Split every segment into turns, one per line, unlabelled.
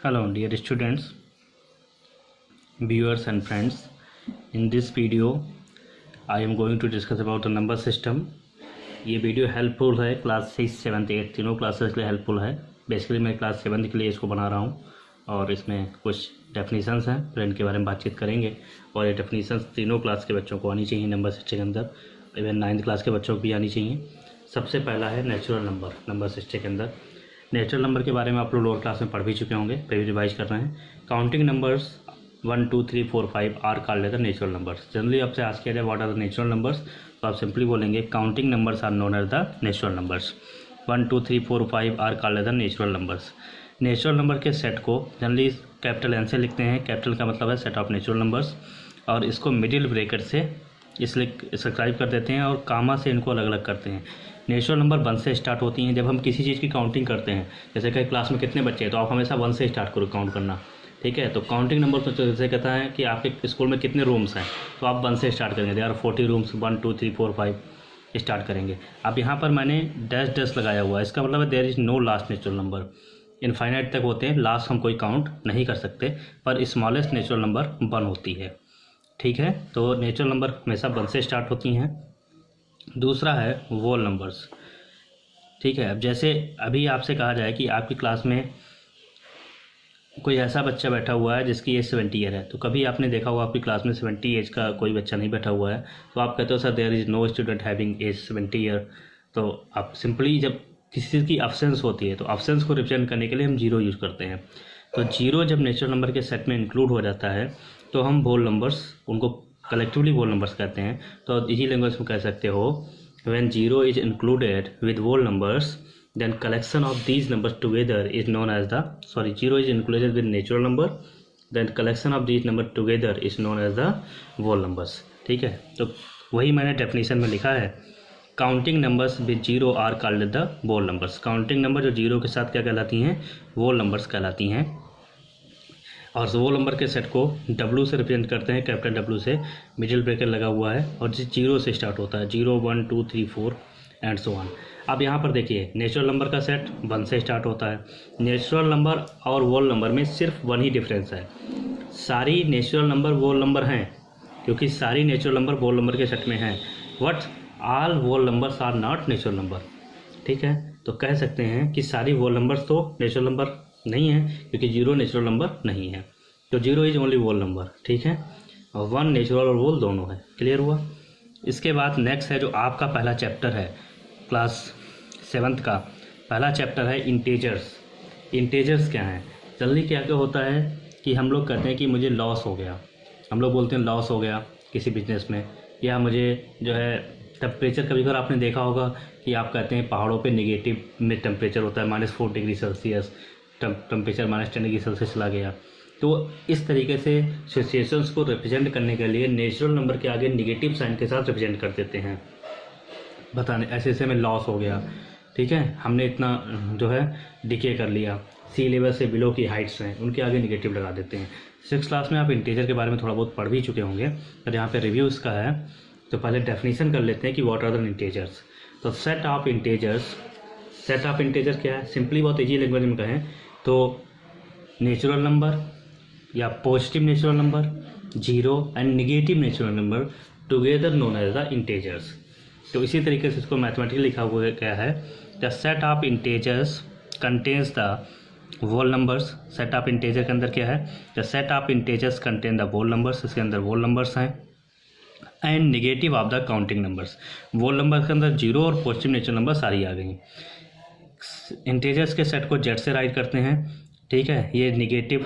Hello dear students, viewers and friends. In this video I am going to discuss about the number system. ये video helpful है class 6, 7, 8 तीनों classes के लिए helpful है। Basically मैं class 7 के लिए इसको बना रहा हूँ और इसमें कुछ डेफिनेशंस हैं, फिर इनके बारे में बातचीत करेंगे। और ये डेफिनेशंस तीनों क्लास के बच्चों को आनी चाहिए नंबर सिस्टम के अंदर, इवन 9th क्लास के बच्चों को भी आनी चाहिए। सबसे पहला है नेचुरल नंबर सिस्टम के अंदर। नेचुरल नंबर के बारे में आप लोग लोअर क्लास में पढ़ भी चुके होंगे, फिर भी रिवाइज कर रहे हैं। Counting numbers 1, 2, 3, 4, 5 are called as the natural numbers. Generally आपसे आज किया जाए what are the natural numbers, तो आप सिंपली बोलेंगे counting numbers are known as the natural numbers. 1, 2, 3, 4, 5 are called as the natural numbers. Natural number के set को generally capital N से लिखते हैं। कैपिटल का मतलब है सेट ऑफ नेचुरल नंबर्स, और इसको मिडिल ब्रैकेट से इसलिए सब्सक्राइब कर देते हैं और कामा से इनको अलग अलग करते हैं। नेचुरल नंबर 1 से स्टार्ट होती हैं। जब हम किसी चीज़ की काउंटिंग करते हैं, जैसे कि क्लास में कितने बच्चे हैं, तो आप हमेशा 1 से स्टार्ट करो काउंट करना, ठीक है। तो काउंटिंग नंबर तो जैसे कहता है कि आपके स्कूल में कितने रूम्स हैं, तो आप 1 से स्टार्ट करेंगे। देयर आर 40 रूम्स, 1, 2, 3, 4, 5 स्टार्ट करेंगे। अब यहाँ पर मैंने डैश लगाया हुआ है, इसका मतलब है there is no last natural number. Infinite तक होते हैं, लास्ट हम कोई काउंट नहीं कर सकते, पर स्मॉलेस्ट नेचुरल नंबर 1 होती है, ठीक है। तो नेचुरल नंबर हमेशा 1 से स्टार्ट होती हैं। दूसरा है वोल नंबर्स, ठीक है। अब जैसे अभी आपसे कहा जाए कि आपकी क्लास में कोई ऐसा बच्चा बैठा हुआ है जिसकी एज 70 ईयर है, तो कभी आपने देखा होगा आपकी क्लास में 70 एज का कोई बच्चा नहीं बैठा हुआ है, तो आप कहते हो sir there is no student having age 70 year. तो आप सिंपली जब किसी चीज़ की अब्सेंस होती है, तो अब्सेंस को रिप्रेजेंट करने के लिए हम जीरो यूज़ करते हैं। तो जीरो जब नेचुरल नंबर के सेट में इंक्लूड हो जाता है, तो हम वोल नंबर्स उनको कलेक्टिवली वोल नंबर्स कहते हैं। तो इजी लैंग्वेज में कह सकते हो when 0 is included with whole numbers, then collection of these numbers together is known as the 0 is included with natural number, then collection of these numbers together is known as the whole numbers, ठीक है। तो वही मैंने definition में लिखा है, counting numbers with 0 are called the whole numbers। Counting number जो 0 के साथ क्या कहलाती हैं, whole numbers कहलाती हैं। और वो नंबर के सेट को W से रिप्रेजेंट करते हैं, कैपिटल W से, मिडिल ब्रैकेट लगा हुआ है, और जिस 0 से स्टार्ट होता है, 0, 1, 2, 3, 4 एंड सो ऑन। अब यहाँ पर देखिए नेचुरल नंबर का सेट 1 से स्टार्ट होता है। नेचुरल नंबर और वोल नंबर में सिर्फ 1 ही डिफरेंस है। सारी नेचुरल नंबर वोल नंबर हैं, क्योंकि सारी नेचुरल नंबर वोल नंबर के सेट में हैं। But all whole numbers are not natural number, ठीक है। तो कह सकते हैं कि सारी वोल नंबर्स तो नेचुरल नंबर नहीं है, क्योंकि 0 नेचुरल नंबर नहीं है। तो 0 इज ओनली वोल नंबर, ठीक है। और 1 नेचुरल और वोल दोनों है। क्लियर हुआ। इसके बाद नेक्स्ट है जो आपका पहला चैप्टर है क्लास 7th का पहला चैप्टर है इंटीजर्स। इंटीजर्स क्या हैं, जल्दी क्या क्या होता है कि हम लोग कहते हैं कि मुझे लॉस हो गया, हम लोग बोलते हैं लॉस हो गया किसी बिजनेस में, या मुझे जो है टेम्परेचर, कभी कभार आपने देखा होगा कि आप कहते हैं पहाड़ों पे नेगेटिव में टेम्परेचर होता है, -4 degree Celsius, temperature -10 degree Celsius चला गया। तो इस तरीके से सिचुएशंस को रिप्रेजेंट करने के लिए नेचुरल नंबर के आगे नेगेटिव साइन के साथ रिप्रेजेंट कर देते हैं, बताने ऐसे ऐसे में लॉस हो गया, ठीक है, हमने इतना जो है डिके कर लिया, सी लेवल से बिलो की हाइट्स हैं, उनके आगे नेगेटिव लगा देते हैं। 6th क्लास में आप इंटीजर के बारे में थोड़ा बहुत पढ़ भी चुके होंगे, पर यहाँ पे रिव्यू इसका है। तो पहले डेफिनेशन कर लेते हैं कि व्हाट आर द इंटीजर्स। तो सेट ऑफ इंटीजर्स क्या है, सिंपली बहुत ईजी लैंग्वेज में कहें तो नेचुरल नंबर या positive natural number, 0 and negative natural number together known as the integers. तो इसी तरीके से इसको मैथमेटिकली लिखा हुआ क्या है, the set of integers contains the whole numbers. Set of integer के अंदर क्या है, the set of integers contain the whole numbers, इसके अंदर वोल नंबर्स हैं, and negative of the counting numbers. Whole number के अंदर 0 और पॉजिटिव नेचुरल नंबर सारी आ गई। इंटीजर्स के सेट को जेड से राइट करते हैं, ठीक है। ये नेगेटिव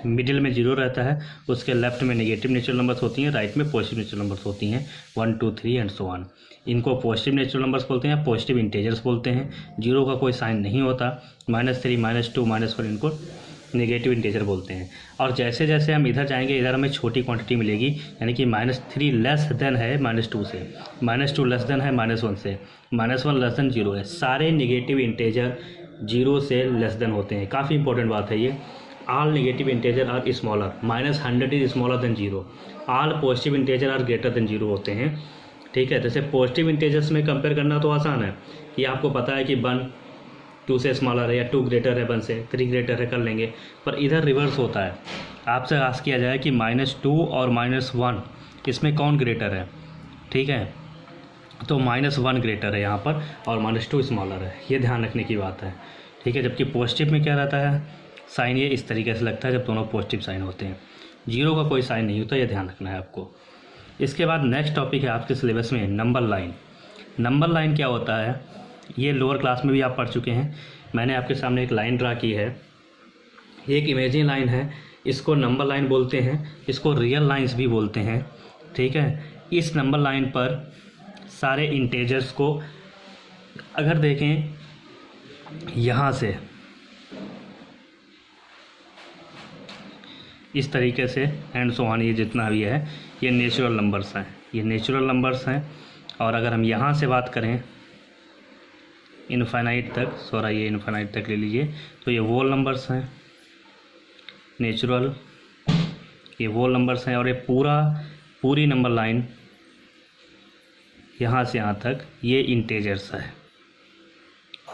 मिडिल में 0 रहता है, उसके लेफ्ट में नेगेटिव नेचुरल नंबर्स होती हैं, राइट में पॉजिटिव नेचुरल नंबर्स होती हैं, 1, 2, 3 एंड सो ऑन। इनको पॉजिटिव नेचुरल नंबर्स बोलते हैं, पॉजिटिव इंटीजर्स बोलते हैं। 0 का कोई साइन नहीं होता, -3, -2, -1 इनको नेगेटिव इंटीजर बोलते हैं। और जैसे जैसे हम इधर जाएंगे, इधर हमें छोटी क्वांटिटी मिलेगी, यानी कि -3 लेस देन है -2 से, -2 लेस देन है -1 से, -1 लेस देन 0 है। सारे नेगेटिव इंटीजर 0 से लेस देन होते हैं। काफ़ी इंपॉर्टेंट बात है ये। All negative integer are smaller, -100 is smaller than 0। All positive integer are greater than 0 होते हैं, ठीक है। जैसे पॉजिटिव इंटीजर्स में कंपेयर करना तो आसान है कि आपको पता है कि 1 2 से स्मॉलर है या 2 ग्रेटर है 1 से, 3 ग्रेटर है कर लेंगे। पर इधर रिवर्स होता है, आपसे आस्क किया जाए कि -2 और -1 इसमें कौन ग्रेटर है, ठीक है, तो -1 ग्रेटर है यहाँ पर और -2 स्मॉलर है, ये ध्यान रखने की बात है, ठीक है। जबकि पॉजिटिव में क्या रहता है, साइन ये इस तरीके से लगता है जब दोनों पॉजिटिव साइन होते हैं, 0 का कोई साइन नहीं होता, ये ध्यान रखना है आपको। इसके बाद नेक्स्ट टॉपिक है आपके सिलेबस में नंबर लाइन। नंबर लाइन क्या होता है, ये लोअर क्लास में भी आप पढ़ चुके हैं। मैंने आपके सामने एक लाइन ड्रा की है, एक इमेजिन लाइन है, इसको नंबर लाइन बोलते हैं, इसको रियल लाइंस भी बोलते हैं, ठीक है। इस नंबर लाइन पर सारे इंटेजर्स को अगर देखें यहाँ से इस तरीके से एंड सो ऑन, ये जितना भी है ये नेचुरल नंबर्स हैं, ये नेचुरल नंबर्स हैं। और अगर हम यहाँ से बात करें इनफाइनाइट तक, ये इनफाइनाइट तक ले लीजिए, तो ये वोल नंबर्स हैं नेचुरल, ये वोल नंबर्स हैं। और ये पूरी नंबर लाइन यहाँ से यहाँ तक ये इंटेजर्स है,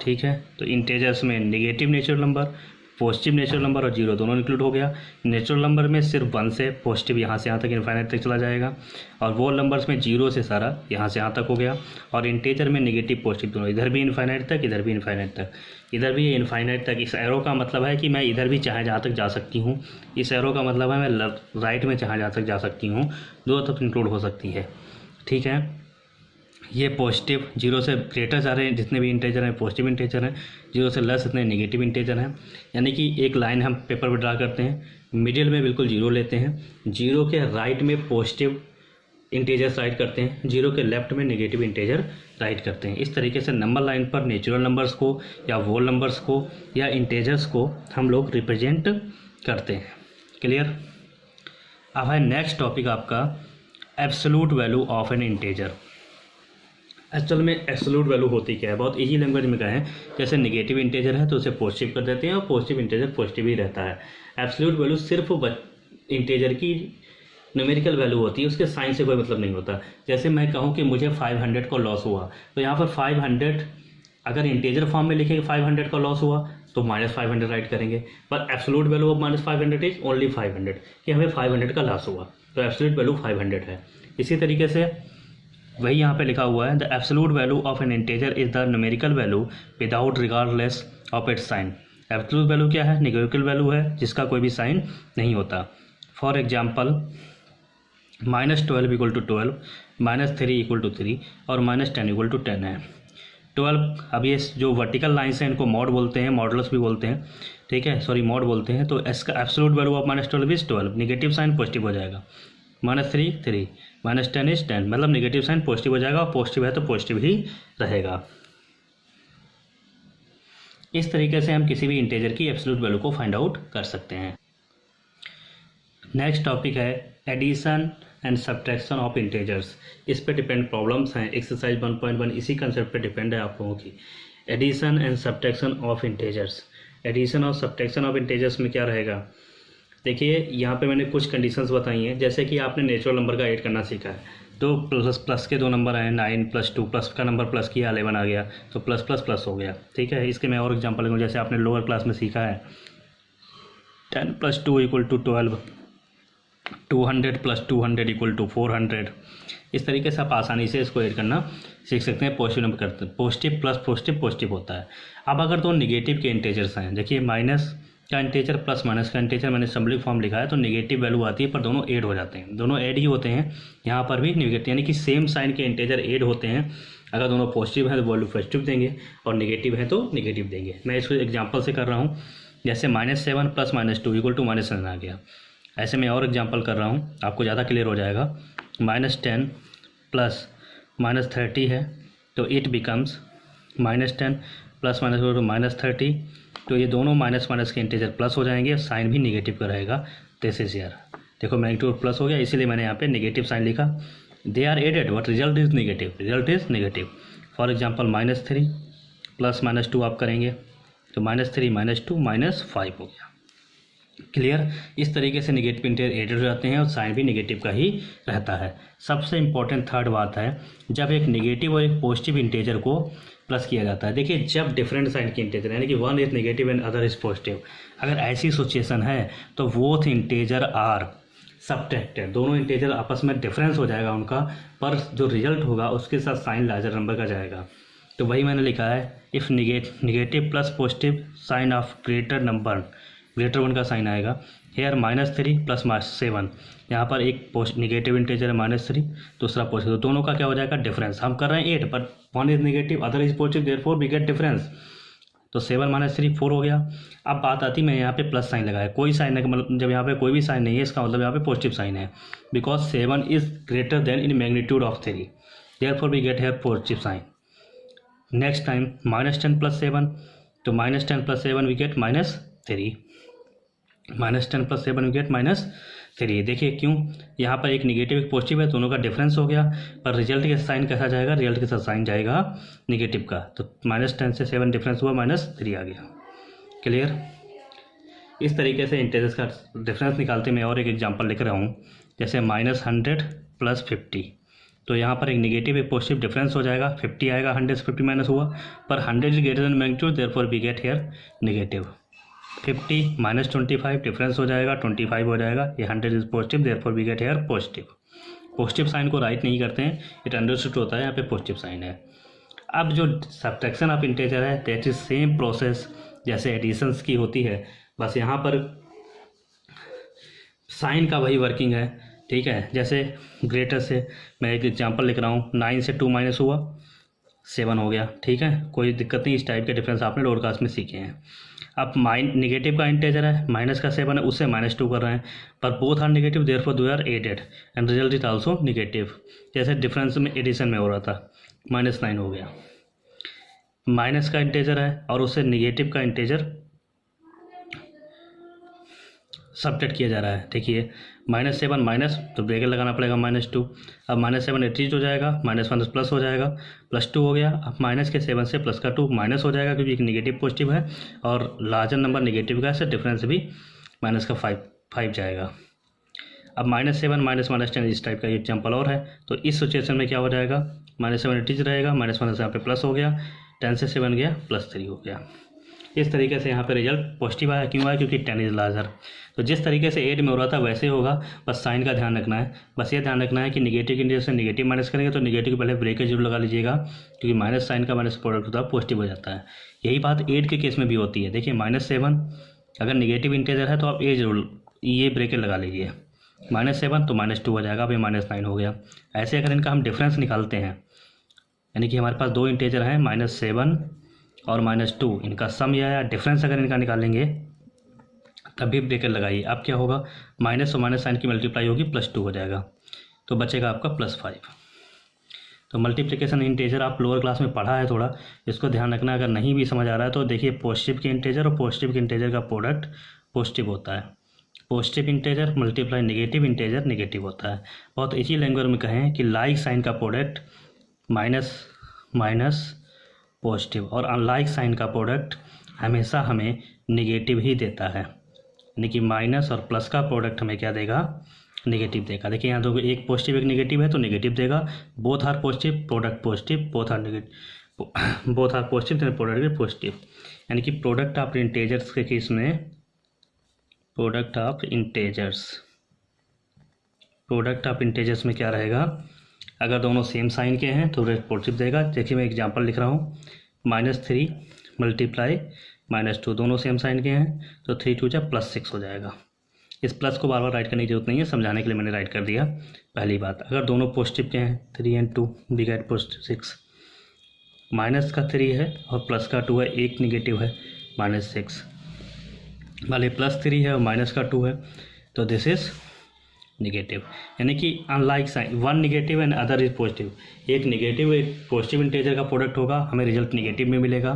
ठीक है। तो इंटेजर्स में negative natural number, positive natural number और 0 दोनों इंक्लूड हो गया। नेचुरल नंबर में सिर्फ 1 से पॉजिटिव यहाँ से यहाँ तक इनफाइनाइट तक चला जाएगा, और वोल नंबर्स में 0 से सारा यहाँ से यहाँ तक हो गया। और इंटेजर में नेगेटिव पॉजिटिव दोनों, इधर भी इनफाइनाइट तक, इधर भी इनफाइनाइट तक, इधर भी इनफाइनाइट तक। इस एरो का मतलब है कि मैं इधर भी चाहे जहाँ तक जा सकती हूँ, इस एरो का मतलब है मैं राइट में चाहे जहाँ तक जा सकती हूँ, 2 तक इंक्लूड हो सकती है, ठीक है। ये पॉजिटिव 0 से ग्रेटर जा रहे हैं, जितने भी इंटेजर हैं पॉजिटिव इंटेजर हैं, 0 से लेस इतने नेगेटिव इंटेजर हैं। यानी कि एक लाइन हम पेपर पर ड्रा करते हैं, मिडिल में बिल्कुल 0 लेते हैं, 0 के राइट में पॉजिटिव इंटेजर्स राइट करते हैं, 0 के लेफ्ट में नेगेटिव इंटेजर राइट करते हैं। इस तरीके से नंबर लाइन पर नेचुरल नंबर्स को या वोल नंबर्स को या इंटेजर्स को हम लोग रिप्रेजेंट करते हैं। क्लियर। अब है नेक्स्ट टॉपिक आपका absolute value of an integer. Actual में एब्सोल्यूट वैल्यू होती क्या है, बहुत इजी लैंग्वेज में कहें, जैसे नेगेटिव इंटेजर है तो उसे पॉजिटिव कर देते हैं और पॉजिटिव इंटेजर पॉजिटिव ही रहता है। एब्सोल्यूट वैल्यू सिर्फ इंटेजर की न्यूमेरिकल वैल्यू होती है, उसके साइन से कोई मतलब नहीं होता। जैसे मैं कहूँ कि मुझे 500 का लॉस हुआ, तो यहाँ पर 500 अगर इंटेजर फॉर्म में लिखेंगे 500 का लॉस हुआ तो -500 राइट करेंगे, पर absolute value of -500 is only 500, कि हमें 500 का लॉस हुआ, तो एब्सोल्यूट वैल्यू 500 है। इसी तरीके से वही यहाँ पे लिखा हुआ है, the absolute value of an integer is the numerical value without regardless of its sign. Absolute value क्या है, न्यूमेरिकल वैल्यू है जिसका कोई भी साइन नहीं होता। फॉर एग्जाम्पल -12 = 12, -3 = 3 और -10 = 10 है। 12, अब ये जो वर्टिकल लाइन्स हैं इनको मॉड बोलते हैं, मॉडुलस भी बोलते हैं, ठीक है, सॉरी मॉड बोलते हैं। तो इसका absolute value of -12 is 12, negative sign positive हो जाएगा, -3 3, -10 इज 10, मतलब नेगेटिव साइन पॉजिटिव हो जाएगा, और पॉजिटिव है तो पॉजिटिव ही रहेगा। इस तरीके से हम किसी भी इंटेजर की एब्सोल्यूट वैल्यू को फाइंड आउट कर सकते हैं। नेक्स्ट टॉपिक है addition and subtraction of integers. इस पे डिपेंड प्रॉब्लम्स हैं, एक्सरसाइज 1.1 इसी कंसेप्ट पे डिपेंड है आप लोगों की। Addition and subtraction of integers, addition और सब्ट्रैक्शन ऑफ इंटेजर्स में क्या रहेगा, देखिए यहाँ पे मैंने कुछ कंडीशंस बताई हैं। जैसे कि आपने नेचुरल नंबर का ऐड करना सीखा है, तो प्लस के 2 नंबर आए, 9 + 2, प्लस का नंबर प्लस किया 11 आ गया, तो प्लस प्लस प्लस हो गया, ठीक है। इसके मैं और एग्जांपल लूँगा, जैसे आपने लोअर क्लास में सीखा है 10 + 2 = 12, 200 + 200 = 400। इस तरीके से आप आसानी से इसको ऐड करना सीख सकते हैं। पॉजिटिव नंबर करते हैं, पॉजिटिव प्लस पॉजिटिव पॉजिटिव होता है। अब अगर 2 निगेटिव के इंटेजर्स हैं, देखिए माइनस का इंटेजर प्लस माइनस का इंटेजर मैंने सिंबलिक फॉर्म लिखा है, तो नेगेटिव वैल्यू आती है, पर दोनों ऐड हो जाते हैं, दोनों ऐड ही होते हैं। यहाँ पर भी नेगेटिव, यानी कि सेम साइन के इंटेजर ऐड होते हैं। अगर दोनों पॉजिटिव हैं तो वैल्यू पॉजिटिव देंगे, और नेगेटिव है तो नेगेटिव देंगे। मैं इसको एग्जांपल से कर रहा हूँ, जैसे -7 + -2 = -7 आ गया। ऐसे मैं और एग्जांपल कर रहा हूँ, आपको ज़्यादा क्लियर हो जाएगा। -10 + -30 है, तो इट बिकम्स -10 + -30, तो ये दोनों माइनस माइनस के इंटीजर प्लस हो जाएंगे, साइन भी नेगेटिव का रहेगा। दिस इज हियर, देखो मैग्नीट्यूड प्लस हो गया, इसीलिए मैंने यहाँ पे नेगेटिव साइन लिखा। They are added but result is negative, result is negative. For example -3 + -2 आप करेंगे तो -3 - 2 -5 हो गया। क्लियर। इस तरीके से नेगेटिव इंटीजर एडेड हो जाते हैं और साइन भी नेगेटिव का ही रहता है। सबसे इंपॉर्टेंट थर्ड बात है, जब एक नेगेटिव और एक पॉजिटिव इंटीजर को प्लस किया जाता है, देखिए जब डिफरेंट साइन के इंटीजर यानी कि one is negative and other is positive, अगर ऐसी सिचुएशन है तो बोथ इंटीजर आर सबट्रैक्टेड, दोनों इंटीजर आपस में डिफरेंस हो जाएगा उनका, पर जो रिजल्ट होगा उसके साथ साइन लार्जर नंबर का जाएगा। तो वही मैंने लिखा है, if negative plus positive sign of greater one का साइन आएगा। हेयर -3 प्लस -7, यहाँ पर एक नेगेटिव इंटीजर है -3, दूसरा पॉजिटिव, दोनों का क्या हो जाएगा डिफरेंस। हम कर रहे हैं 8, but one is negative other is positive, therefore we get difference. तो 7 - 3 4 हो गया। अब बात आती, मैं यहाँ पे प्लस साइन लगाया, कोई साइन है मतलब जब यहाँ पे कोई भी साइन नहीं है इसका मतलब यहाँ पे पॉजिटिव साइन है, because 7 is greater than in magnitude of 3, therefore we get here positive sign. Next time -10 + 7, तो -10 + 7 वी गेट -3, -10 + 7 वी गेट -3। देखिए क्यों, यहाँ पर एक निगेटिव एक पॉजिटिव है, दोनों का डिफरेंस हो गया, पर रिजल्ट के साइन कैसा जाएगा, रिजल्ट के साथ साइन जाएगा निगेटिव का, तो -10 से 7 डिफरेंस हुआ, -3 आ गया। क्लियर। इस तरीके से इंटीजर्स का डिफरेंस निकालते मैं और एक एग्जांपल लिख रहा हूँ, जैसे -100 + 50, तो यहाँ पर एक निगेटिव एक पॉजिटिव डिफरेंस हो जाएगा, 50 आएगा, 100 से 50 माइनस हुआ, पर 100 is greater than magnitude, therefore we get here negative. 50 - 25 difference हो जाएगा, 25 हो जाएगा, ये 100 is positive, therefore we get here positive. Positive sign को राइट नहीं करते हैं, इट अंडरस्टूड होता है, यहाँ पे पॉजिटिव साइन है। अब जो सब्ट्रैक्शन ऑफ इंटीजर है दैट इज सेम प्रोसेस जैसे एडिशंस की होती है, बस यहाँ पर साइन का वही वर्किंग है। ठीक है, जैसे ग्रेटर से मैं एक एग्जांपल लिख रहा हूँ, 9 से 2 माइनस हुआ, 7 हो गया। ठीक है, कोई दिक्कत नहीं, इस टाइप के डिफरेंस आपने लोअर क्लास में सीखे हैं। अब निगेटिव का इंटीजर है, माइनस का 7 है, उससे -2 कर रहे हैं, पर both are negative, therefore they are added and result is also negative. जैसे डिफरेंस में एडिशन में हो रहा था, -9 हो गया। माइनस का इंटीजर है और उससे निगेटिव का इंटीजर सबट्रैक्ट किया जा रहा है। देखिए -7 माइनस, तो ब्रैकेट लगाना पड़ेगा -2, अब -7 एट्रीज हो जाएगा, -1 प्लस हो जाएगा, +2 हो गया। अब माइनस के 7 से प्लस का 2 माइनस हो जाएगा, क्योंकि एक निगेटिव पॉजिटिव है और लार्जर नंबर निगेटिव का है, डिफरेंस भी माइनस का 5 जाएगा। अब -7 -10 इस टाइप का एग्जाम्पल और है, तो इस सिचुएशन में क्या हो जाएगा, -7 एट्रीज रहेगा, -1 से यहाँ पे प्लस हो गया, 10 से 7 गया, +3 हो गया। इस तरीके से यहाँ पे रिजल्ट पॉजिटिव आया, क्यों आया, क्योंकि 10 इज लार्जर। तो जिस तरीके से 8 में हो रहा था वैसे होगा, बस साइन का ध्यान रखना है। बस ये ध्यान रखना है कि निगेटिव की वजह से निगेटिव माइनस करेंगे तो निगेटिव के पहले ब्रेकेज जरूर लगा लीजिएगा, क्योंकि माइनस साइन का माइनस प्रोडक्ट होता है पॉजिटिव हो जाता है। यही बात 8 के केस में भी होती है। देखिए -7 अगर निगेटिव इंटीजर है तो आप ए जरूर ये ब्रेकेट लगा लीजिए, -7 तो -2 हो जाएगा, अब ये -9 हो गया। ऐसे अगर इनका हम डिफरेंस निकालते हैं, यानी कि हमारे पास दो इंटीजर हैं -7 और -2, इनका सम यह आया, डिफरेंस अगर इनका निकालेंगे तभी ब्रेकेट लगाइए। अब क्या होगा, माइनस और माइनस साइन की मल्टीप्लाई होगी, +2 हो जाएगा, तो बचेगा आपका +5। तो मल्टीप्लिकेशन इंटीजर आप लोअर क्लास में पढ़ा है थोड़ा, इसको ध्यान रखना। अगर नहीं भी समझ आ रहा है तो देखिए, पॉजिटिव के इंटीजर और पॉजिटिव के इंटीजर का प्रोडक्ट पॉजिटिव होता है, positive integer multiply negative integer negative होता है। बहुत इजी लैंग्वेज में कहें कि लाइक साइन का प्रोडक्ट माइनस माइनस पॉजिटिव, और अनलाइक साइन का प्रोडक्ट हमेशा हमें नेगेटिव ही देता है, यानी कि माइनस और प्लस का प्रोडक्ट हमें क्या देगा, नेगेटिव देगा। देखिए यहाँ दो, एक पॉजिटिव एक नेगेटिव है तो नेगेटिव देगा, both are positive product positive, both are negative both are positive product भी पॉजिटिव, यानी कि प्रोडक्ट ऑफ इंटीजर्स के केस में प्रोडक्ट ऑफ इंटीजर्स में क्या रहेगा, अगर दोनों सेम साइन के हैं तो पॉजिटिव देगा। देखिए मैं एग्जांपल लिख रहा हूँ, -3 मल्टीप्लाई -2, दोनों सेम साइन के हैं तो 3 2 +6 हो जाएगा। इस प्लस को बार बार राइट करने की जरूरत नहीं है, समझाने के लिए मैंने राइट कर दिया। पहली बात, अगर दोनों पॉजिटिव के हैं 3 and 2 वी गेट +6, माइनस का 3 है और प्लस का 2 है, एक निगेटिव है -6, भले +3 है और माइनस का 2 है, तो दिस इज निगेटिव। यानी कि unlike sign, one negative and other is positive, एक निगेटिव एक पॉजिटिव इंटीजर का प्रोडक्ट होगा, हमें रिजल्ट निगेटिव में मिलेगा।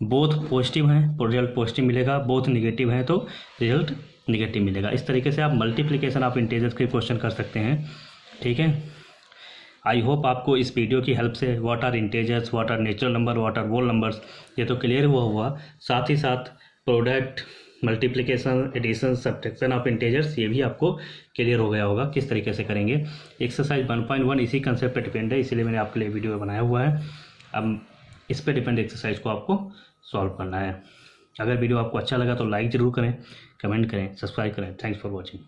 बोथ पॉजिटिव हैं तो रिजल्ट पॉजिटिव मिलेगा, बोथ निगेटिव हैं तो रिजल्ट निगेटिव मिलेगा। इस तरीके से आप मल्टीप्लिकेशन ऑफ इंटीजर्स के क्वेश्चन कर सकते हैं। ठीक है, आई होप आपको इस वीडियो की हेल्प से what are integers, what are natural number, what are whole numbers, ये तो क्लियर हुआ। साथ ही साथ product, multiplication, addition, subtraction of integers, ये भी आपको क्लियर हो गया होगा किस तरीके से करेंगे। एक्सरसाइज 1.1 इसी कंसेप्ट पे डिपेंड है, इसीलिए मैंने आपके लिए वीडियो बनाया हुआ है। अब इस पे डिपेंड एक्सरसाइज को आपको सॉल्व करना है। अगर वीडियो आपको अच्छा लगा तो लाइक ज़रूर करें, कमेंट करें, सब्सक्राइब करें। Thanks for watching.